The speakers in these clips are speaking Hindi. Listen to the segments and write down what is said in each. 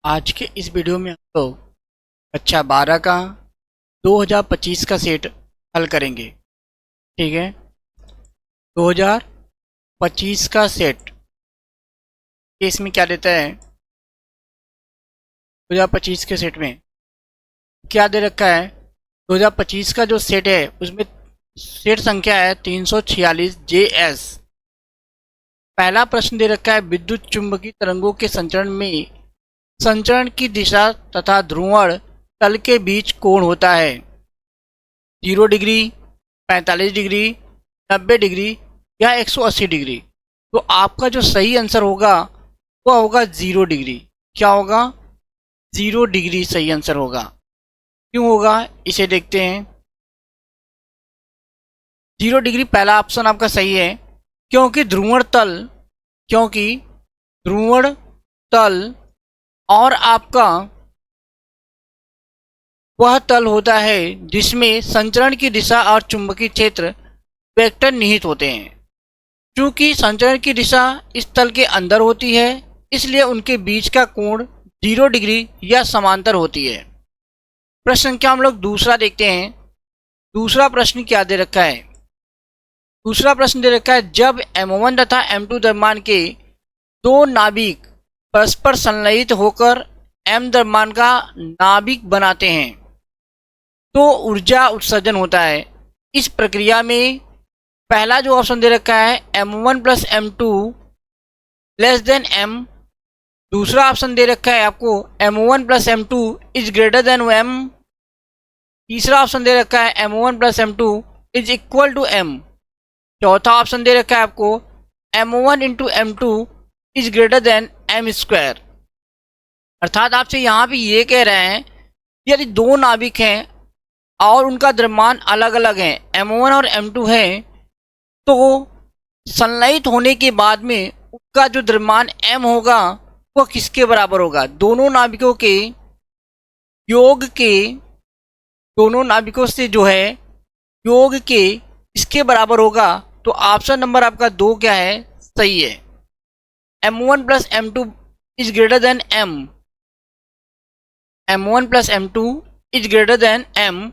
आज के इस वीडियो में हम लोग कक्षा 12 का 2025 का सेट हल करेंगे। ठीक है, 2025 का सेट इसमें क्या देता है। 2025 के सेट में क्या दे रखा है। 2025 का जो सेट है उसमें सेट संख्या है 346 JS। पहला प्रश्न दे रखा है, विद्युत चुंबकीय तरंगों के संचरण में संचरण की दिशा तथा ध्रुवण तल के बीच कोण होता है 0 डिग्री, 45 डिग्री, 90 डिग्री या 180 डिग्री। तो आपका जो सही आंसर होगा वह होगा 0 डिग्री। क्या होगा? 0 डिग्री सही आंसर होगा। क्यों होगा इसे देखते हैं। 0 डिग्री पहला ऑप्शन आपका सही है, क्योंकि ध्रुवण तल और आपका वह तल होता है जिसमें संचरण की दिशा और चुंबकीय क्षेत्र वेक्टर निहित होते हैं। चूंकि संचरण की दिशा इस तल के अंदर होती है, इसलिए उनके बीच का कोण 0 डिग्री या समांतर होती है। प्रश्न संख्या हम लोग दूसरा देखते हैं। दूसरा प्रश्न क्या दे रखा है। दूसरा प्रश्न दे रखा है, जब M1 तथा M2 द्रव्यमान के दो नाभिक परस्पर संलयित होकर M द्रव्यमान का नाभिक बनाते हैं तो ऊर्जा उत्सर्जन होता है। इस प्रक्रिया में पहला जो ऑप्शन दे रखा है M1 plus M2 less than M। दूसरा ऑप्शन दे रखा है आपको M1 plus M2 is greater than M। तीसरा ऑप्शन दे रखा है M1 plus M2 is equal to M। चौथा ऑप्शन दे रखा है आपको M1 into M2 is greater than M square. अर्थात आपसे यहाँ पे ये कह रहे हैं यदि दो नाभिक हैं और उनका द्रव्यमान अलग अलग है, M1 और M2 है, तो संलयित होने के बाद में उनका जो द्रव्यमान M होगा वह किसके बराबर होगा? दोनों नाभिकों से जो है योग के इसके बराबर होगा। तो ऑप्शन नंबर आपका 2 क्या है? सही है। M1 plus M2 is greater than M। M1 plus M2 is greater than M,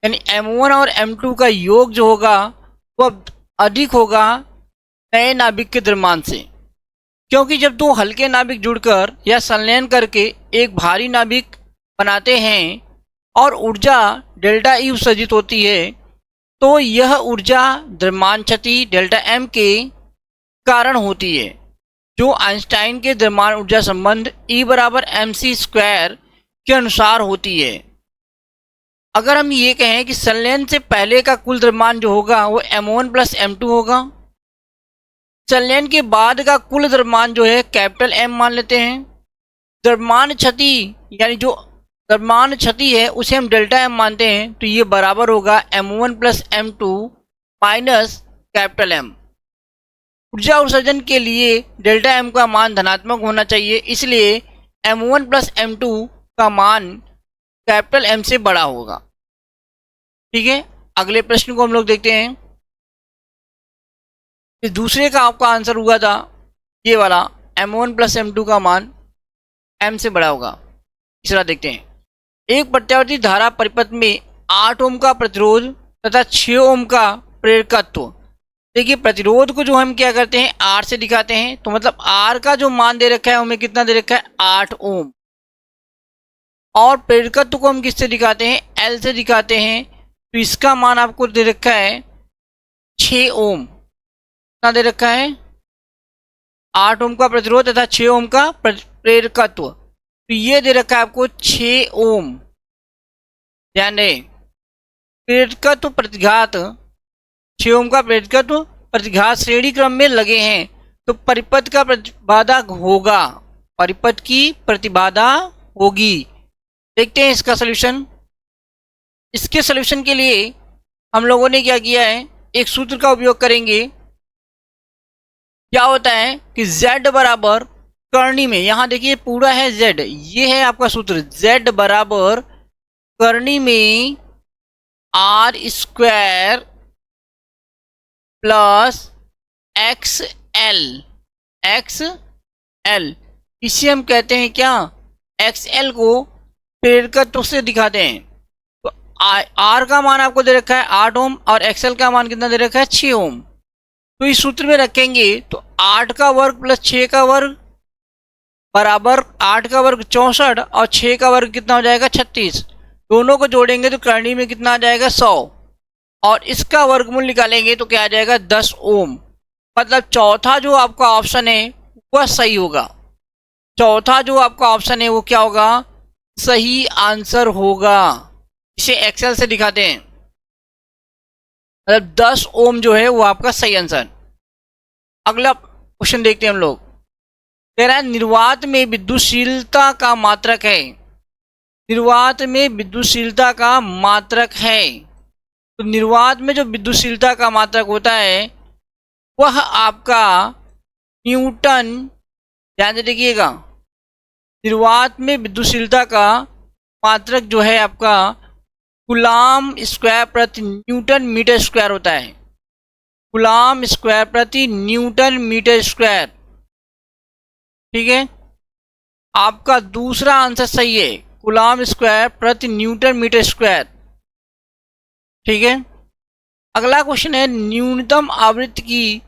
यानी M1 और M2 का योग जो होगा वह अधिक होगा नए नाभिक के द्रव्यमान से। क्योंकि जब दो हल्के नाभिक जुड़कर या संलयन करके एक भारी नाभिक बनाते हैं और ऊर्जा डेल्टा E उत्सर्जित होती है, तो यह ऊर्जा द्रव्यमान क्षति डेल्टा M के कारण होती है, जो आइंस्टाइन के द्रव्यमान ऊर्जा संबंध E बराबर mc स्क्वायर के अनुसार होती है। अगर हम ये कहें कि संलयन से पहले का कुल द्रव्यमान जो होगा वो M1 प्लस M2 होगा, संलयन के बाद का कुल द्रव्यमान जो है कैपिटल M मान लेते हैं, द्रव्यमान क्षति यानी जो द्रव्यमान क्षति है उसे हम डेल्टा M मानते हैं, तो ये बराबर होगा M1 plus M2 minus capital M। ऊर्जा उत्सर्जन के लिए डेल्टा M का मान धनात्मक होना चाहिए, इसलिए M1 प्लस M2 का मान कैपिटल M से बड़ा होगा। ठीक है, अगले प्रश्न को हम लोग देखते हैं। इस दूसरे का आपका आंसर हुआ था ये वाला, M1 प्लस M2 का मान M से बड़ा होगा। तीसरा देखते हैं, एक प्रत्यावर्ती धारा परिपथ में 8 ओम का प्रतिरोध तथा 6 ओम का प्रेरकत्व। देखिए प्रतिरोध को जो हम क्या करते हैं R से दिखाते हैं, तो मतलब R का जो मान दे रखा है हमें कितना दे रखा है 8 ओम, और प्रेरकत्व को हम किससे दिखाते हैं L से दिखाते हैं, तो इसका मान आपको दे रखा है 6 ओम। कितना दे रखा है 8 ओम का प्रतिरोध तथा 6 ओम का प्रेरकत्व, तो ये दे रखा है आपको 6 ओम। ध्यान दें, प्रेरकत्व प्रतिघात 6 ओम का प्रेरकत्व प्रतिघात श्रेणी क्रम में लगे हैं, तो परिपथ का प्रतिबाधा होगा, परिपथ की प्रतिबाधा होगी। देखते हैं इसका सलूशन। इसके सलूशन के लिए हम लोगों ने क्या किया है, एक सूत्र का उपयोग करेंगे। क्या होता है कि Z बराबर करनी में, यहाँ देखिए पूरा है Z, ये है आपका सूत्र Z बराबर करनी में R स्क्वायर प्लस XL, इसे हम कहते हैं क्या XL को प्रेरकत्व से दिखाते हैं। तो R का मान आपको दे रखा है 8 ओम और XL का मान कितना दे रखा है 6 ओम। तो इस सूत्र में रखेंगे तो 8 का वर्ग प्लस 6 का वर्ग बराबर 8 का वर्ग 64 और 6 का वर्ग कितना हो जाएगा 36। दोनों को जोड़ेंगे तो करणी में कितना आ जाएगा 100 और इसका वर्गमूल निकालेंगे तो क्या आ जाएगा 10 ओम। मतलब चौथा जो आपका ऑप्शन है वह सही होगा। चौथा जो आपका ऑप्शन है वो क्या होगा, सही आंसर होगा। इसे एक्सेल से दिखाते हैं, मतलब 10 ओम जो है वो आपका सही आंसर। अगला क्वेश्चन देखते हैं हम लोग। कह रहा है निर्वात में विद्युतशीलता का मात्रक है। निर्वात में विद्युतशीलता का मात्रक है। तो निर्वात में जो विद्युतशीलता का मात्रक होता है वह आपका न्यूटन, ध्यान से देखिएगा, निर्वात में विद्युतशीलता का मात्रक जो है आपका कूलाम स्क्वायर प्रति न्यूटन मीटर स्क्वायर होता है। कूलाम स्क्वायर प्रति न्यूटन मीटर स्क्वायर। ठीक है, आपका दूसरा आंसर सही है, कूलाम स्क्वायर प्रति न्यूटन मीटर स्क्वायर। ठीक है, अगला क्वेश्चन है न्यूनतम आवृत्ति की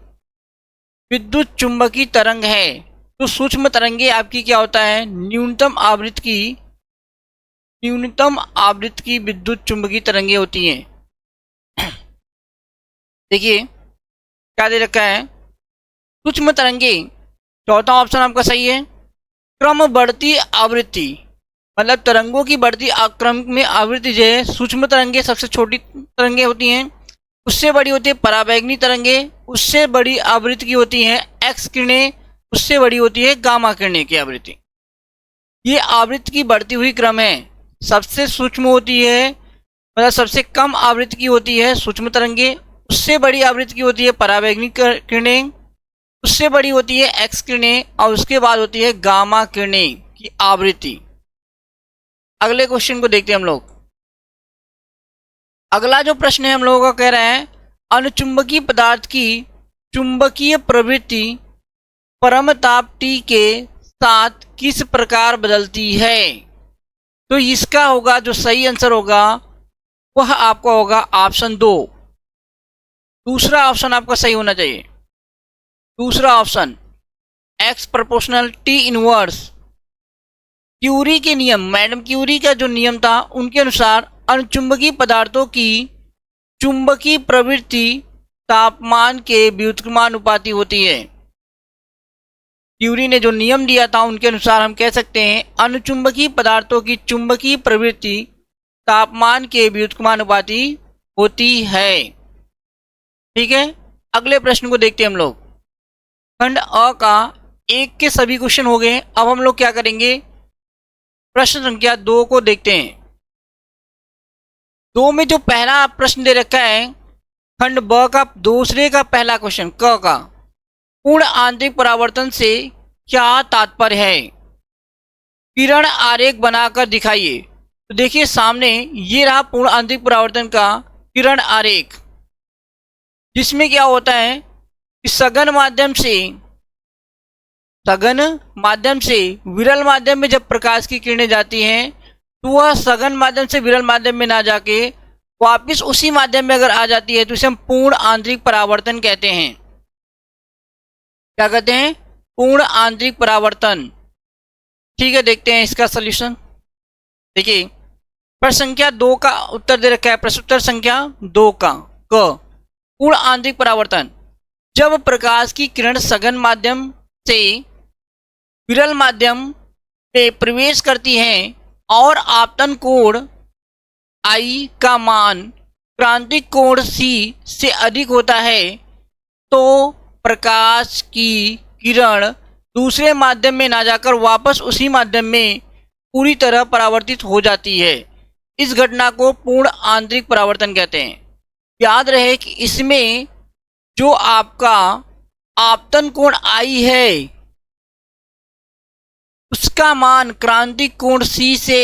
विद्युत चुंबकीय तरंग है। तो सूक्ष्म तरंगे आपकी क्या होता है, न्यूनतम आवृत्ति की विद्युत चुंबकीय तरंगे होती हैं। देखिए क्या दे रखा है, सूक्ष्म तरंगे, चौथा ऑप्शन आपका सही है। क्रम बढ़ती आवृत्ति, मतलब तरंगों की बढ़ती क्रम में आवृत्ति जो है, सूक्ष्म तरंगे सबसे छोटी तरंगे होती हैं, उससे बड़ी होती है पराबैंगनी तरंगे, उससे बड़ी आवृत्ति की होती है एक्स किरणें, उससे बड़ी होती है गामा किरणें की आवृत्ति। ये आवृत्ति की बढ़ती हुई क्रम है। सबसे सूक्ष्म होती है, मतलब सबसे कम आवृत्ति की होती है सूक्ष्म तरंगे, उससे बड़ी आवृत्ति की होती है पराबैंगनी किरणें, उससे बड़ी होती है एक्स किरणें और उसके बाद होती है गामा किरणें की आवृत्ति। अगले क्वेश्चन को देखते हैं हम लोग। अगला जो प्रश्न है हम लोगों का कह रहा है अनुचुंबकीय पदार्थ की चुंबकीय प्रवृत्ति परम ताप T के साथ किस प्रकार बदलती है। तो इसका होगा जो सही आंसर होगा वह आपका होगा ऑप्शन 2। दूसरा ऑप्शन आपका सही होना चाहिए। दूसरा option X proportional T inverse. Curie के नियम, मैडम क्यूरी का जो नियम था उनके अनुसार अनुचुंबकीय पदार्थों की चुंबकीय प्रवृत्ति तापमान के व्युत्क्रमानुपाती होती है। क्यूरी ने जो नियम दिया था उनके अनुसार हम कह सकते हैं अनुचुंबकीय पदार्थों की चुंबकीय प्रवृत्ति तापमान के व्युत्क्रमानुपाती होती है। ठीक है, अगले प्रश्न को देखते हैं हम लोग। खंड अ का 1 के सभी क्वेश्चन हो गए। अब हम लोग क्या करेंगे, प्रश्न संख्या 2 को देखते हैं। 2 में जो पहला प्रश्न दे रखा है खंड ब का दूसरे का पहला क्वेश्चन क का, पूर्ण आंतरिक परावर्तन से क्या तात्पर्य है, किरण आरेख बनाकर दिखाइए। तो देखिए सामने ये रहा पूर्ण आंतरिक परावर्तन का किरण आरेख, जिसमें क्या होता है कि सघन माध्यम से विरल माध्यम में जब प्रकाश की किरणें जाती हैं तो वह सघन माध्यम से विरल माध्यम में ना जाके वापस उसी माध्यम में अगर आ जाती है तो इसे हम पूर्ण आंतरिक परावर्तन कहते हैं। क्या कहते हैं, पूर्ण आंतरिक परावर्तन। ठीक है, देखते हैं इसका सॉल्यूशन। देखिए प्रश्न संख्या 2 का उत्तर दे रखा है, प्रश्नोत्तर संख्या 2 का क, पूर्ण आंतरिक परावर्तन, जब प्रकाश की किरण सघन माध्यम से विरल माध्यम में प्रवेश करती हैं और आपतन कोण I का मान क्रांतिक कोण C से अधिक होता है तो प्रकाश की किरण दूसरे माध्यम में ना जाकर वापस उसी माध्यम में पूरी तरह परावर्तित हो जाती है। इस घटना को पूर्ण आंतरिक परावर्तन कहते हैं। याद रहे कि इसमें जो आपका आपतन कोण I है उसका मान क्रांतिक कोण C से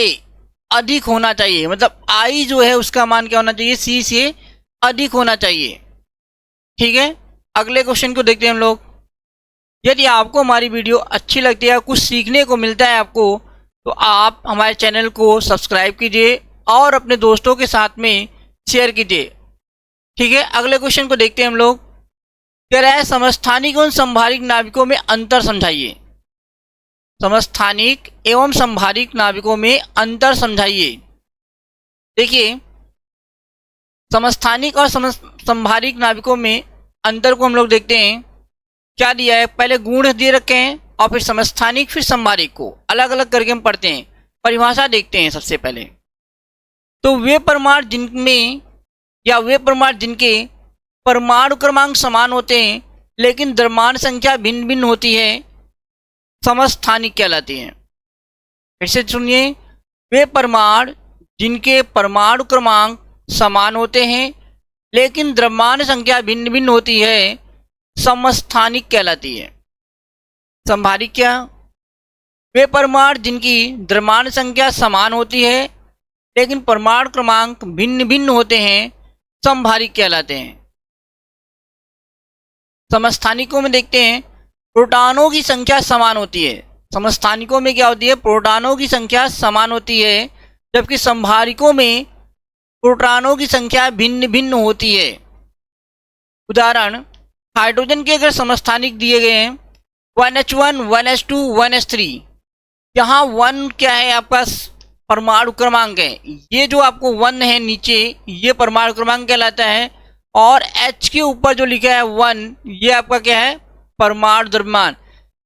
अधिक होना चाहिए। मतलब I जो है उसका मान क्या होना चाहिए, C से अधिक होना चाहिए। ठीक है, अगले क्वेश्चन को देखते हैं हम लोग। यदि आपको हमारी वीडियो अच्छी लगती है, कुछ सीखने को मिलता है आपको, तो आप हमारे चैनल को सब्सक्राइब कीजिए और अपने दोस्तों के साथ में शेयर कीजिए। ठीक है, अगले क्वेश्चन को देखते हैं हम लोग। कह रहा है समस्थानिक एवं संभारिक नाविकों में अंतर समझाइए। समस्थानिक एवं संभारिक नाविकों में अंतर समझाइए। देखिए, समस्थानिक और संभारिक नाविकों में अंतर को हम लोग देखते हैं। क्या दिया है, पहले गुण दिए रखे हैं और फिर समस्थानिक फिर संभारिक को अलग अलग करके हम पढ़ते हैं। परिभाषा देखते हैं सबसे पहले। तो वे परमाणु जिनमें या वे परमाणु जिनके परमाणु क्रमांक समान होते हैं लेकिन द्रव्यमान संख्या भिन्न भिन्न होती है, समस्थानिक कहलाती हैं। फिर से सुनिए, वे परमाणु जिनके परमाणु क्रमांक समान होते हैं लेकिन द्रव्यमान संख्या भिन्न भिन्न होती है, समस्थानिक कहलाती है। संभारिक क्या, वे परमाणु जिनकी द्रव्यमान संख्या समान होती है लेकिन परमाणु क्रमांक भिन्न भिन्न होते हैं, संभारिक कहलाते हैं। समस्थानिकों में देखते हैं, प्रोटॉनों की संख्या समान होती है। समस्थानिकों में क्या होती है, प्रोटॉनों की संख्या समान होती है, जबकि संभारिकों में प्रोटॉनों की संख्या भिन्न भिन्न होती है। उदाहरण, हाइड्रोजन के अगर समस्थानिक दिए गए हैं 1h1, 1h2, 1h3, यहाँ 1 क्या है आपका परमाणु क्रमांक है। ये जो आपको 1 है नीचे, ये परमाणु क्रमांक कहलाता है, और H के ऊपर जो लिखा है 1, ये आपका क्या है, परमाणु द्रव्यमान।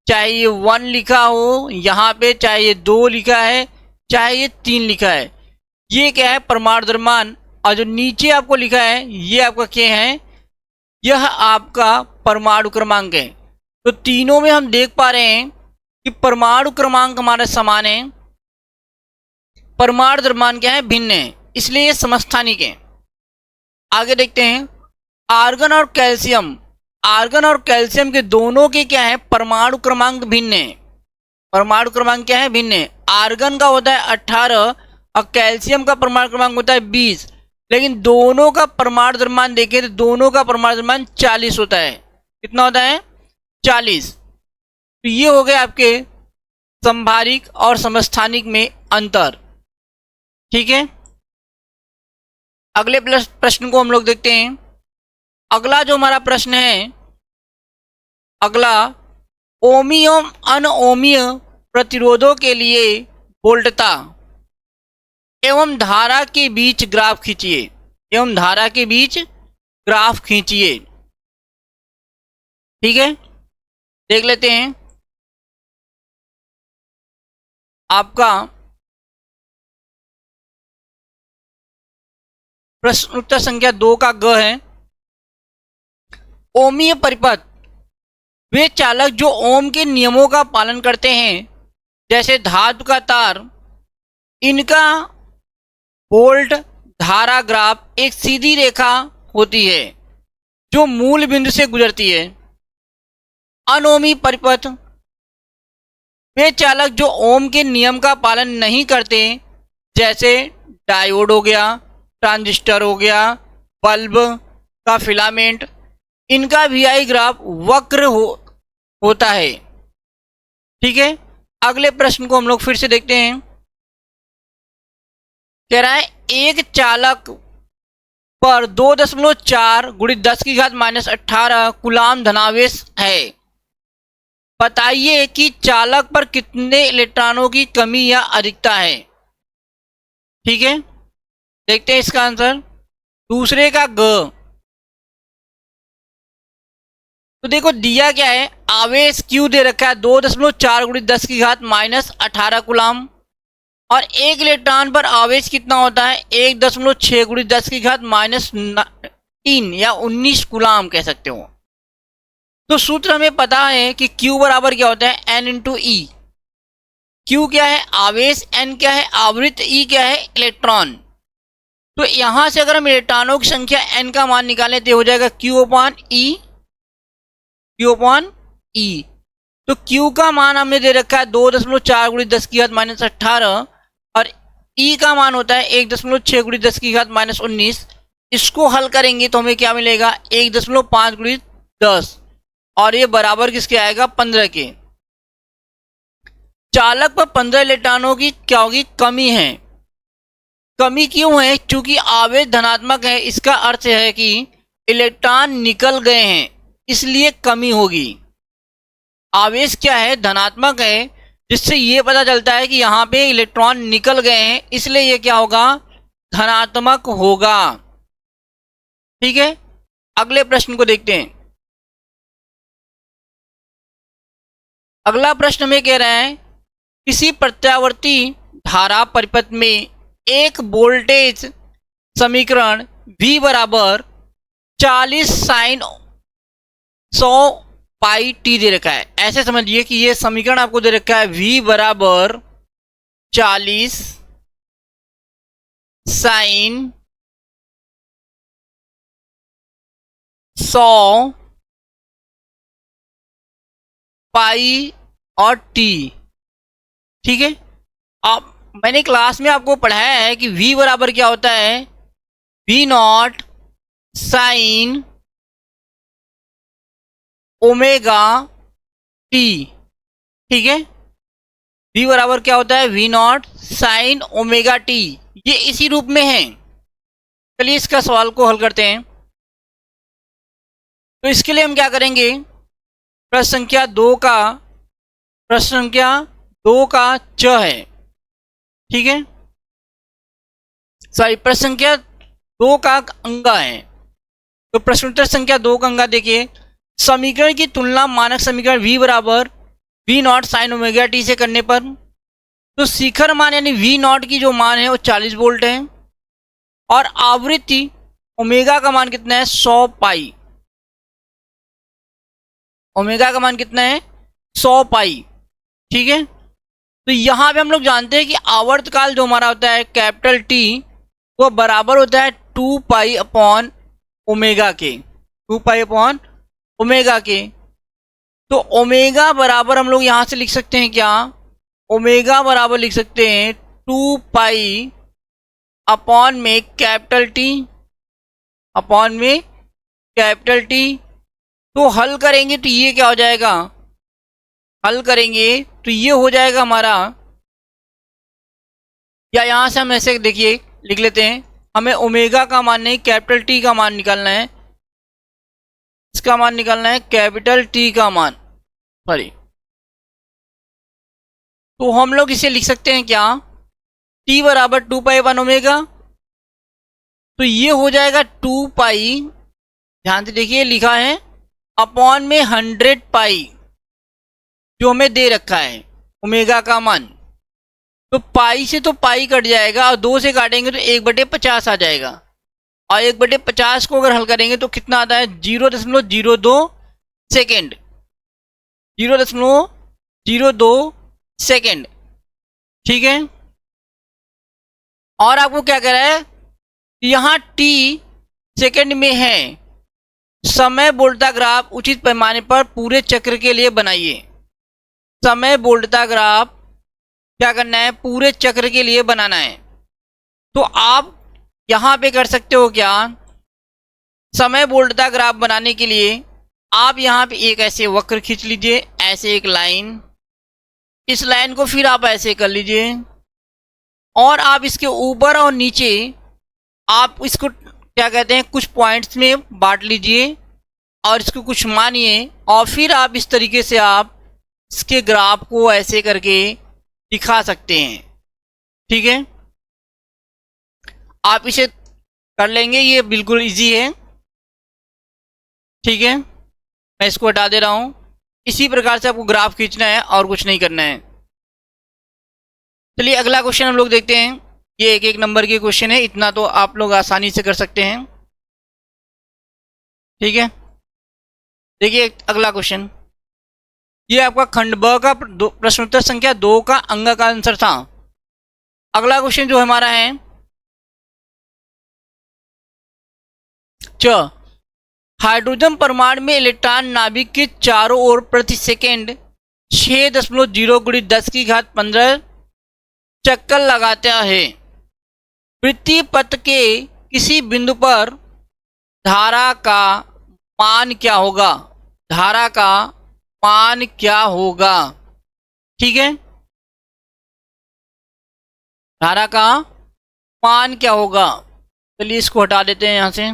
चाहे ये 1 लिखा हो यहाँ पे, चाहे ये 2 लिखा है, चाहे ये 3 लिखा है, ये क्या है, परमाणु द्रव्यमान। और जो नीचे आपको लिखा है ये आपका क्या है, यह आपका परमाणु क्रमांक है। तो तीनों में हम देख पा रहे हैं कि परमाणु क्रमांक हमारा समान है, परमाणु द्रव्यमान क्या है, भिन्न है, इसलिए ये समस्थानिक है। आगे देखते हैं, आर्गन और कैल्शियम। आर्गन और कैल्शियम के दोनों के क्या है, परमाणु क्रमांक भिन्न है। परमाणु क्रमांक क्या है, भिन्न है। आर्गन का होता है 18 और कैल्शियम का परमाणु क्रमांक होता है 20, लेकिन दोनों का परमाणु द्रव्यमान देखें तो दोनों का परमाणु द्रव्यमान 40 होता है। कितना होता है, 40। तो ये हो गए आपके संभारिक और समस्थानिक में अंतर। ठीक है, अगले प्रश्न को हम लोग देखते हैं। अगला जो हमारा प्रश्न है, अगला ओमीय एवं अनओमीय प्रतिरोधों के लिए वोल्टता एवं धारा के बीच ग्राफ खींचिए। एवं धारा के बीच ग्राफ खींचिए। ठीक है, देख लेते हैं। आपका प्रश्न उत्तर संख्या 2 का ग है। ओमीय परिपथ वे चालक जो ओम के नियमों का पालन करते हैं, जैसे धातु का तार। इनका वोल्ट धारा ग्राफ एक सीधी रेखा होती है जो मूल बिंदु से गुजरती है। अनोमी परिपथ वे चालक जो ओम के नियम का पालन नहीं करते, जैसे डायोड हो गया, ट्रांजिस्टर हो गया, बल्ब का फिलामेंट। इनका VI ग्राफ वक्र होता है। ठीक है, अगले प्रश्न को हम लोग फिर से देखते हैं। कह रहा है एक चालक पर 2.4 × 10⁻⁻18 कूलाम धनावेश है। बताइए कि चालक पर कितने इलेक्ट्रॉनों की कमी या अधिकता है। ठीक है, देखते हैं इसका आंसर। दूसरे का ग। तो देखो दिया क्या है, आवेश Q दे रखा है 2.4 × 10⁻18 कूलाम, और एक इलेक्ट्रॉन पर आवेश कितना होता है, 1.6 × 10⁻³ या 19 कूलाम कह सकते हो। तो सूत्र हमें पता है कि Q बराबर क्या होता है, N × E। Q क्या है, आवेश, N क्या है, आवृत्त, E क्या है, इलेक्ट्रॉन। तो यहां से अगर हम इलेक्ट्रॉनों की संख्या N का मान निकालें तो हो जाएगा Q/E। Q/E। तो Q का मान हमने दे रखा है 2.4 × 10⁻18 और E का मान होता है 1.6 × 10⁻19। इसको हल करेंगे तो हमें क्या मिलेगा, 1.5 × 10, और ये बराबर किसके आएगा, 15 के। चालक पर 15 इलेक्ट्रॉनों की क्या होगी, कमी है। कमी क्यों है, क्योंकि आवेश धनात्मक है, इसका अर्थ है कि इलेक्ट्रॉन निकल गए हैं, इसलिए कमी होगी। आवेश क्या है, धनात्मक है, जिससे ये पता चलता है कि यहाँ पे इलेक्ट्रॉन निकल गए हैं, इसलिए ये क्या होगा, धनात्मक होगा। ठीक है, अगले प्रश्न को देखते हैं। अगला प्रश्न में कह रहे हैं, किसी प्रत्यावर्ती धारा परिपथ में एक वोल्टेज समीकरण V बराबर 40 साइन 100 पाई टी दे रखा है। ऐसे समझिए कि ये समीकरण आपको दे रखा है V बराबर 40 साइन 100 पाई और टी। ठीक है, आप मैंने क्लास में आपको पढ़ाया है कि V बराबर क्या होता है, V not sine omega T. ठीक है, V बराबर क्या होता है, V not sine omega T. ये इसी रूप में है। चलिए इसका सवाल को हल करते हैं। तो इसके लिए हम क्या करेंगे, प्रश्न संख्या 2 का च है। ठीक है, सॉरी, प्रश्न संख्या 2 का अंगा है। तो प्रश्नोत्तर संख्या 2 का अंगा देखिए, समीकरण की तुलना मानक समीकरण V बराबर V not sine omega T से करने पर, तो शिखर मान यानी V नॉट की जो मान है वो 40 वोल्ट है, और आवृत्ति ओमेगा का मान कितना है, 100 पाई। ओमेगा का मान कितना है, 100 पाई। ठीक है, तो यहां पे हम लोग जानते हैं कि आवर्तकाल जो हमारा होता है कैपिटल टी, वो बराबर होता है 2 पाई अपॉन ओमेगा के, 2 पाई अपॉन ओमेगा के। तो ओमेगा बराबर हम लोग यहां से लिख सकते हैं क्या, ओमेगा बराबर लिख सकते हैं 2 पाई अपॉन में कैपिटल टी, अपॉन में कैपिटल टी। तो हल करेंगे तो ये क्या हो जाएगा, हल करेंगे तो ये हो जाएगा हमारा, या यहां से हम ऐसे देखिए लिख लेते हैं, हमें ओमेगा का मान नहीं कैपिटल टी का मान निकालना है, इसका मान निकालना है कैपिटल टी का मान, सॉरी। तो हम लोग इसे लिख सकते हैं क्या, टी बराबर 2 पाई अपन ओमेगा। तो ये हो जाएगा 2 पाई, ध्यान से देखिए लिखा है, अपॉन में 100 पाई जो हमें दे रखा है ओमेगा का मान। तो पाई से तो पाई कट जाएगा और 2 से काटेंगे तो 1/50 आ जाएगा, और 1/50 को अगर हल करेंगे तो कितना आता है, 0.02 सेकेंड, 0.02 सेकेंड। ठीक है, और आपको क्या कह रहा है, यहां टी सेकेंड में है, समय बोल्टा ग्राफ उचित पैमाने पर पूरे चक्र के लिए बनाइए। समय बोल्टा ग्राफ क्या करना है, पूरे चक्र के लिए बनाना है। तो आप यहां पे कर सकते हो क्या, समय बोल्टा ग्राफ बनाने के लिए आप यहां पे एक ऐसे वक्र खींच लीजिए, ऐसे एक लाइन, इस लाइन को फिर आप ऐसे कर लीजिए, और आप इसके ऊपर और नीचे आप इसको क्या कहते हैं, कुछ पॉइंट्स में बांट लीजिए और इसको कुछ मानिए, और फिर आप इस तरीके से आप इसके ग्राफ को ऐसे करके दिखा सकते हैं। ठीक है, आप इसे कर लेंगे, ये बिल्कुल इजी है। ठीक है, मैं इसको हटा दे रहा हूं। इसी प्रकार से आपको ग्राफ खींचना है और कुछ नहीं करना है। चलिए अगला क्वेश्चन हम लोग देखते हैं। ये एक नंबर के क्वेश्चन है, इतना तो आप लोग आसानी से कर सकते हैं। ठीक है, देखिए अगला क्वेश्चन, ये आपका खंड ब का प्रश्नोत्तर संख्या 2 का अंक का आंसर था। अगला क्वेश्चन जो हमारा है, च हाइड्रोजन परमाणु में इलेक्ट्रॉन नाभिक के चारों ओर प्रति सेकेंड 6.0 × 10⁻15 चक्कर लगाता है। वृत्तीय पथ के किसी बिंदु पर धारा का मान क्या होगा, धारा का मान क्या होगा। ठीक है, धारा का मान क्या होगा। चलिए इसको हटा देते हैं यहाँ से।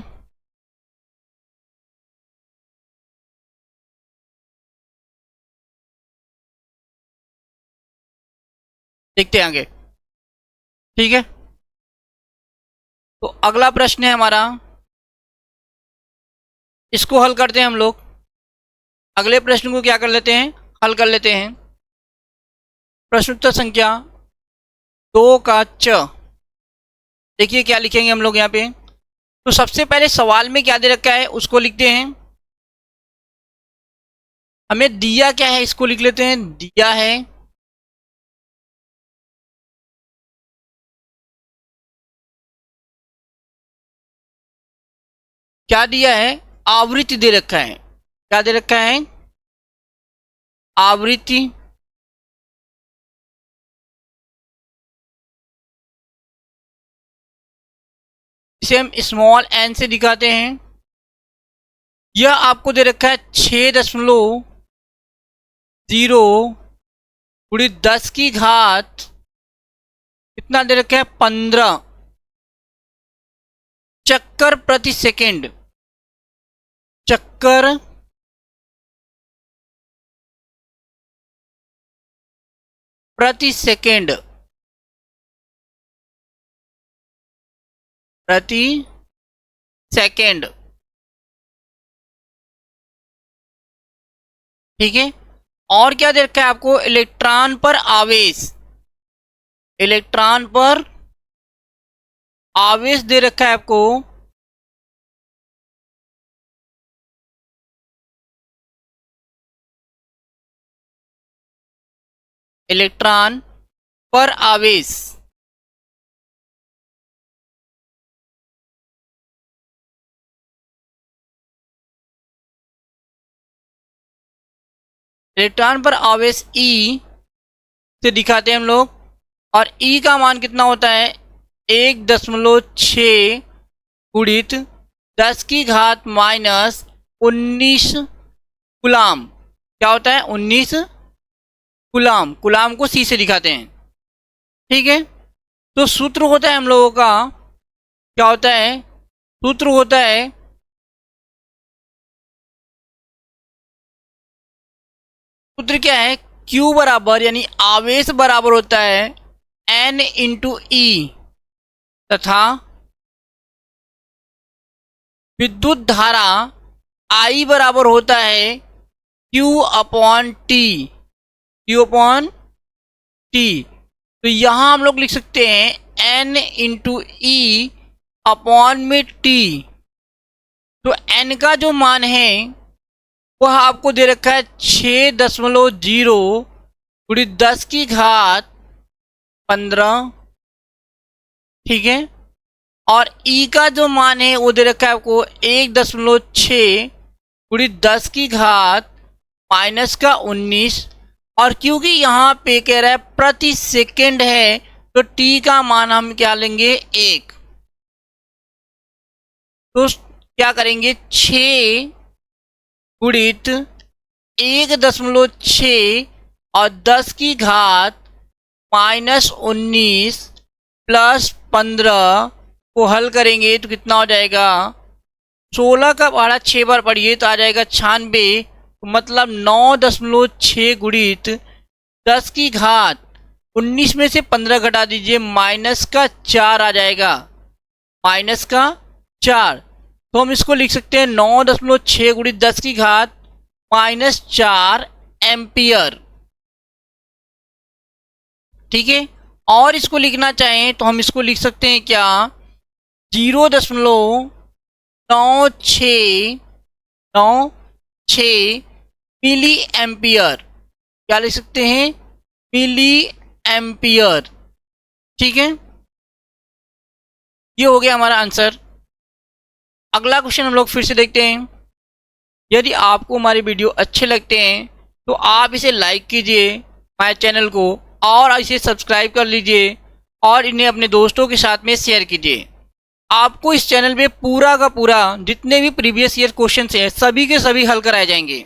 देखते हैं आगे। ठीक है, तो अगला प्रश्न है हमारा, इसको हल करते हैं हम लोग। अगले प्रश्न को क्या कर लेते हैं, हल कर लेते हैं। प्रश्न उत्तर संख्या 2 का च। देखिए क्या लिखेंगे हम लोग यहाँ पे। तो सबसे पहले सवाल में क्या दे रखा है उसको लिखते हैं। हमें दिया क्या है इसको लिख लेते हैं। दिया है क्या, दिया है आवृत्ति दे रखा है। क्या दे रखा है, आवृत्ति। इसे हम स्मॉल एन से दिखाते हैं। यह आपको दे रखा है 6.0 × 10 कितना दे रखा है 15 चक्कर प्रति सेकंड। चक्कर प्रति सेकंड, प्रति सेकंड। ठीक है, और क्या दे रखा है आपको, इलेक्ट्रॉन पर आवेश। इलेक्ट्रॉन पर आवेश दे रखा है आपको इलेक्ट्रॉन पर आवेश। इलेक्ट्रॉन पर आवेश E से दिखाते हैं हम लोग। और E का मान कितना होता है 1.6 गुणित 10⁻⁻19 कूलाम। क्या होता है 19 कूलाम। कूलाम को C से दिखाते हैं। ठीक है, तो सूत्र होता है हम लोगों का, क्या होता है, सूत्र होता है सूत्र क्या है, Q बराबर यानी आवेश बराबर होता है N × E तथा विद्युत धारा I बराबर होता है Q/T। Q/T। तो यहां हम लोग लिख सकते हैं N × E अपॉन में T। तो N का जो मान है वह आपको दे रखा है 6.0 × 10⁻15। ठीक है, और E का जो मान है वो दे रखा है आपको 1.6 × 10⁻⁻19। और क्योंकि यहाँ पे कह रहा है प्रति सेकंड है तो T का मान हम क्या लेंगे 1। तो क्या करेंगे 6 गुणित 1.6 और 10⁻⁻19 प्लस 15 को हल करेंगे तो कितना हो जाएगा 16 का पहाड़ा 6 बार पढ़िए तो आ जाएगा 96। तो मतलब 9.6 गुणित 10⁻19 में से 15 घटा दीजिए -4 आ जाएगा, -4। तो हम इसको लिख सकते हैं 9.6 गुणित 10⁻⁻4 एम्पियर। ठीक है, और इसको लिखना चाहें तो हम इसको लिख सकते हैं क्या 0.9696 मिली एम्पियर। क्या लिख सकते हैं मिली एम्पियर। ठीक है, ये हो गया हमारा आंसर। अगला क्वेश्चन हम लोग फिर से देखते हैं। यदि आपको हमारे वीडियो अच्छे लगते हैं तो आप इसे लाइक कीजिए हमारे चैनल को, और इसे सब्सक्राइब कर लीजिए और इन्हें अपने दोस्तों के साथ में शेयर कीजिए। आपको इस चैनल पे पूरा का पूरा जितने भी प्रीवियस ईयर क्वेश्चन हैं सभी के सभी हल कराए जाएंगे।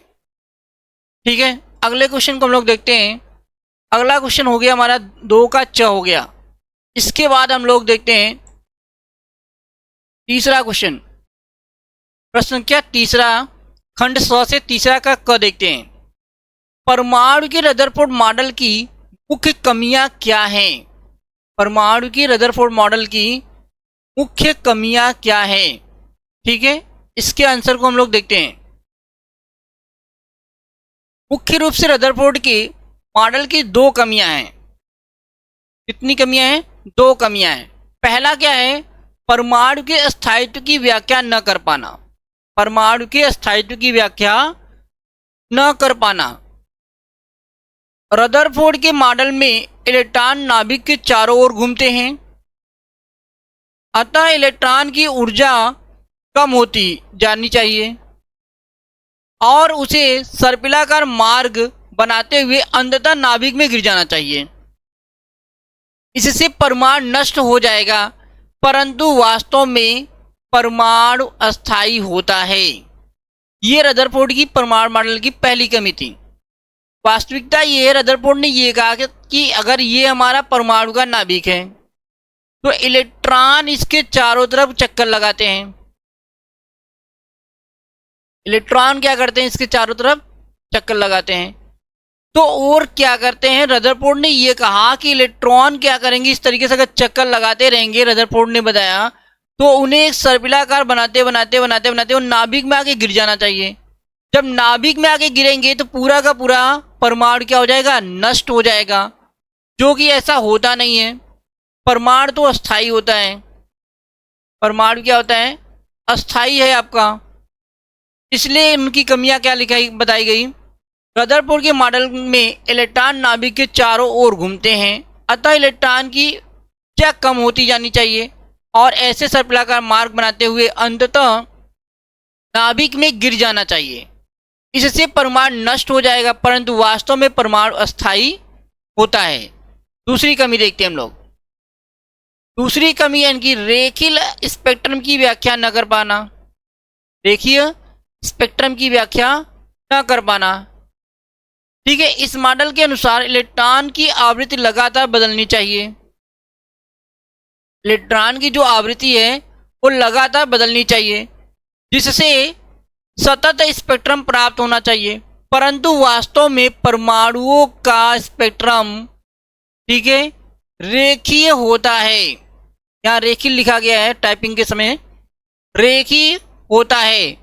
ठीक है, अगले क्वेश्चन को हम लोग देखते हैं। अगला क्वेश्चन हो गया हमारा 2 का च हो गया। इसके बाद हम लोग देखते हैं तीसरा क्वेश्चन, प्रश्न क्या तीसरा, खंड स से तीसरा का क देखते हैं। परमाणु के रदरफोर्ड मॉडल की मुख्य कमियां क्या हैं? परमाणु की रदरफोर्ड मॉडल की मुख्य कमियां क्या हैं? ठीक है, इसके आंसर को हम लोग देखते हैं। मुख्य रूप से रदरफोर्ड के मॉडल की दो कमियां हैं। कितनी कमियां हैं? दो कमियां हैं। पहला क्या है? परमाणु के स्थायित्व की व्याख्या न कर पाना। परमाणु के स्थायित्व की व्याख्या न कर पाना। रदरफोर्ड के मॉडल में इलेक्ट्रॉन नाभिक के चारों ओर घूमते हैं, अतः इलेक्ट्रॉन की ऊर्जा कम होती जानी चाहिए और उसे सर्पिलाकार मार्ग बनाते हुए अंततः नाभिक में गिर जाना चाहिए। इससे परमाणु नष्ट हो जाएगा, परंतु वास्तव में परमाणु अस्थायी होता है। ये रदरफोर्ड की परमाणु मॉडल की पहली कमी थी। वास्तविकता ये है, रदरफोर्ड ने ये कहा कि अगर ये हमारा परमाणु का नाभिक है तो इलेक्ट्रॉन इसके चारों तरफ चक्कर लगाते हैं। इलेक्ट्रॉन क्या करते हैं? इसके चारों तरफ चक्कर लगाते हैं। तो और क्या करते हैं? रदरफोर्ड ने ये कहा कि इलेक्ट्रॉन क्या करेंगे, इस तरीके से अगर चक्कर लगाते रहेंगे, रदरफोर्ड ने बताया, तो उन्हें एक सर्पिलाकार बनाते बनाते बनाते बनाते वो नाभिक में आके गिर जाना चाहिए। जब नाभिक में आके गिरेंगे तो पूरा का पूरा परमाणु क्या हो जाएगा? नष्ट हो जाएगा, जो कि ऐसा होता नहीं है। परमाणु तो अस्थायी होता है। परमाणु क्या होता है? अस्थायी है आपका। इसलिए उनकी कमियां क्या लिखाई बताई गई? रदरफोर्ड के मॉडल में इलेक्ट्रॉन नाभिक के चारों ओर घूमते हैं, अतः इलेक्ट्रॉन की क्या कम होती जानी चाहिए और ऐसे सर्पिलाकार मार्ग बनाते हुए अंततः नाभिक में गिर जाना चाहिए। इससे परमाणु नष्ट हो जाएगा, परंतु वास्तव में परमाणु अस्थायी होता है। दूसरी कमी देखते हैं हम लोग। दूसरी कमी है इनकी रेखीय स्पेक्ट्रम की व्याख्या न कर पाना। रेखीय स्पेक्ट्रम की व्याख्या न कर पाना। ठीक है, इस मॉडल के अनुसार इलेक्ट्रॉन की आवृत्ति लगातार बदलनी चाहिए। इलेक्ट्रॉन की जो आवृत्ति है वो लगातार बदलनी चाहिए, जिससे सतत स्पेक्ट्रम प्राप्त होना चाहिए। परंतु वास्तव में परमाणुओं का स्पेक्ट्रम, ठीक है, रेखीय होता है। यहाँ रेखीय लिखा गया है टाइपिंग के समय, रेखीय होता है।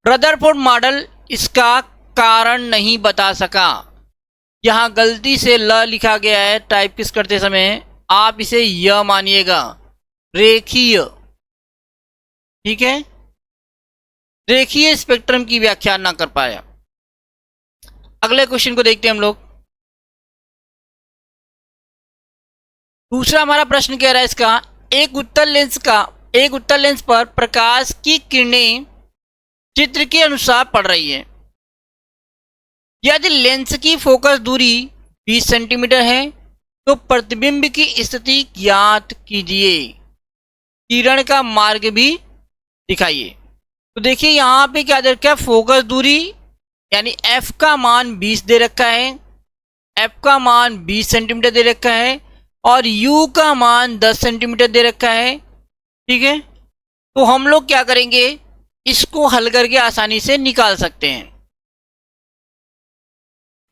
रदरफोर्ड मॉडल इसका कारण नहीं बता सका। यहाँ गलती से ल लिखा गया है टाइप करते समय, आप इसे य मानिएगा, रेखीय। ठीक है, रेखीय स्पेक्ट्रम की व्याख्या ना कर पाया। अगले क्वेश्चन को देखते हैं हम लोग। दूसरा हमारा प्रश्न कह रहा है इसका, एक उत्तल लेंस पर प्रकाश की किरणें चित्र के अनुसार पड़ रही है। यदि लेंस की फोकस दूरी 20 सेंटीमीटर है तो प्रतिबिंब की स्थिति ज्ञात कीजिए। किरण का मार्ग भी दिखाइए। तो देखिए यहाँ पे क्या दे रखा है? फोकस दूरी यानी f का मान 20 दे रखा है, f का मान 20 सेंटीमीटर दे रखा है और u का मान 10 सेंटीमीटर दे रखा है। ठीक है, तो हम लोग क्या करेंगे, इसको हल करके आसानी से निकाल सकते हैं।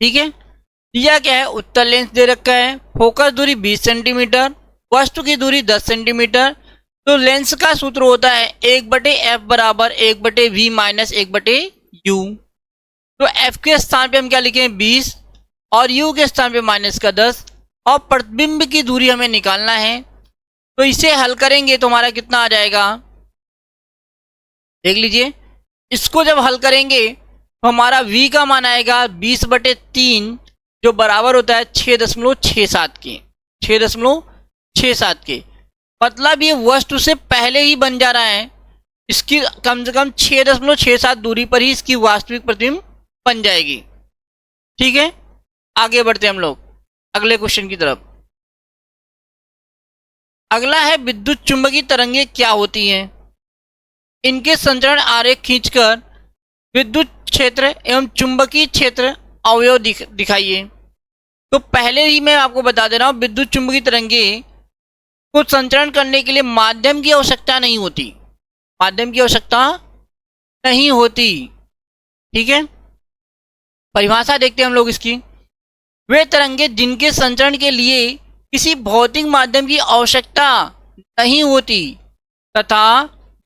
ठीक है, दिया क्या है? उत्तल लेंस दे रखा है, फोकस दूरी 20 सेंटीमीटर, वस्तु की दूरी 10 सेंटीमीटर। तो लेंस का सूत्र होता है 1/f बराबर 1/v माइनस 1/u। तो f के स्थान पे हम क्या लिखें? 20 और u के स्थान पे माइनस का 10 और प्रतिबिंब की दूरी हमें निकालना है। तो इसे हल करेंगे तो हमारा कितना आ जाएगा, देख लीजिए। इसको जब हल करेंगे तो हमारा v का मान आएगा 20/3 जो बराबर होता है 6.67 के। 6.67 के मतलब ये वस्तु से पहले ही बन जा रहा है। इसकी कम से कम 6.67 दूरी पर ही इसकी वास्तविक प्रतिबिंब बन जाएगी। ठीक है, आगे बढ़ते हैं हम लोग अगले क्वेश्चन की तरफ। अगला है विद्युत चुंबकीय तरंगें क्या होती हैं? इनके संचरण आरेख खींचकर विद्युत क्षेत्र एवं चुंबकीय क्षेत्र अवयव दिखाइए। तो पहले ही मैं आपको बता दे रहा हूँ, विद्युत चुंबकीय तरंगें को संचरण करने के लिए माध्यम की आवश्यकता नहीं होती, माध्यम की आवश्यकता नहीं होती। ठीक है, परिभाषा देखते हैं हम लोग इसकी। वे तरंगे जिनके संचरण के लिए किसी भौतिक माध्यम की आवश्यकता नहीं होती तथा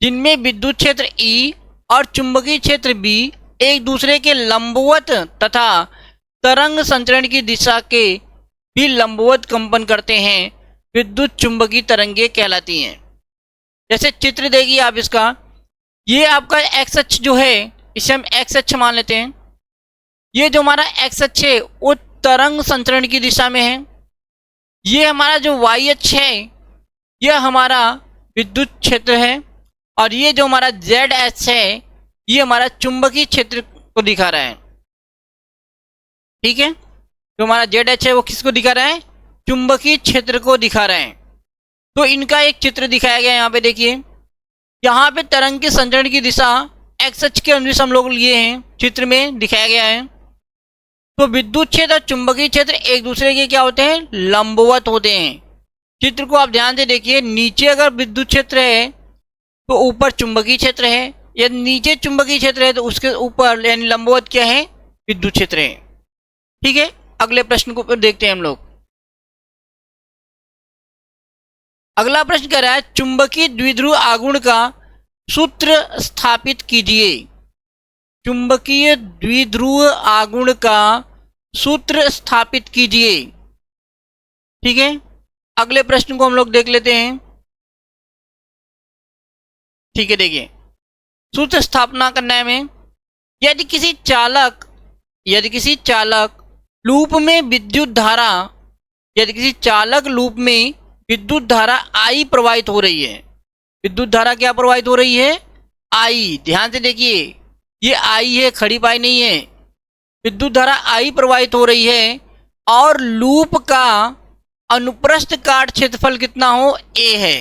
जिनमें विद्युत क्षेत्र E और चुंबकीय क्षेत्र B एक दूसरे के लंबवत तथा तरंग संचरण की दिशा के भी लंबवत कंपन करते हैं, विद्युत चुंबकीय तरंगे कहलाती हैं। जैसे चित्र देखिए आप इसका, ये आपका एक्स अक्ष जो है, इसे हम एक्स अक्ष मान लेते हैं। ये जो हमारा एक्स अक्ष है वो तरंग संचरण की दिशा में है। ये हमारा जो वाई अक्ष है यह हमारा विद्युत क्षेत्र है, और ये जो हमारा जेड अक्ष है ये हमारा चुंबकीय क्षेत्र को दिखा रहा है। ठीक है, जो हमारा जेड अक्ष है वो किसको दिखा रहा है? चुंबकीय क्षेत्र को दिखा रहा है। तो इनका एक चित्र दिखाया गया है यहाँ पे देखिए। यहाँ पे तरंग के संचरण की दिशा एक्स अक्ष के अनुदिश हम लोग लिए हैं, चित्र में दिखाया गया है। तो विद्युत क्षेत्र और चुंबकीय क्षेत्र एक दूसरे के क्या होते हैं? लंबवत होते हैं। चित्र को आप ध्यान से देखिए, नीचे अगर विद्युत क्षेत्र है तो ऊपर चुंबकीय क्षेत्र है, या नीचे चुंबकीय क्षेत्र है तो उसके ऊपर यानी लंबवत क्या है? विद्युत क्षेत्र है। ठीक है, अगले प्रश्न को देखते हैं हम लोग। अगला प्रश्न कह रहा है चुंबकीय द्विध्रुव आघूर्ण का सूत्र स्थापित कीजिए। चुंबकीय द्विध्रुव आघूर्ण का सूत्र स्थापित कीजिए। ठीक है, अगले प्रश्न को हम लोग देख लेते हैं। ठीक है, देखिए सूत्र स्थापना करने में यदि किसी चालक लूप में विद्युत धारा, यदि किसी चालक लूप में विद्युत धारा I प्रवाहित हो रही है, विद्युत धारा क्या प्रवाहित हो रही है? I। ध्यान से देखिए, ये I है, खड़ी पाई नहीं है। विद्युत धारा I प्रवाहित हो रही है और लूप का अनुप्रस्थ काट क्षेत्रफल कितना हो? A है।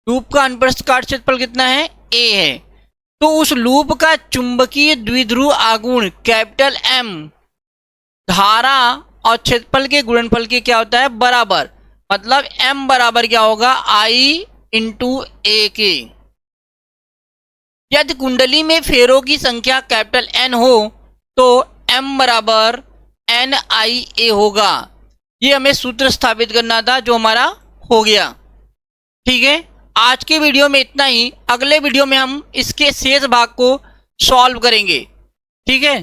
लूप का अनुप्रस्थ काट क्षेत्रफल कितना है? A है। तो उस लूप का चुंबकीय द्विध्रुव आघूर्ण कैपिटल M धारा और क्षेत्रफल के गुणनफल के क्या होता है? बराबर। मतलब M बराबर क्या होगा? I इंटू A के। यदि कुंडली में फेरों की संख्या कैपिटल N हो तो M बराबर NIA होगा। ये हमें सूत्र स्थापित करना था, जो हमारा हो गया। ठीक है, आज के वीडियो में इतना ही। अगले वीडियो में हम इसके शेष भाग को सॉल्व करेंगे। ठीक है।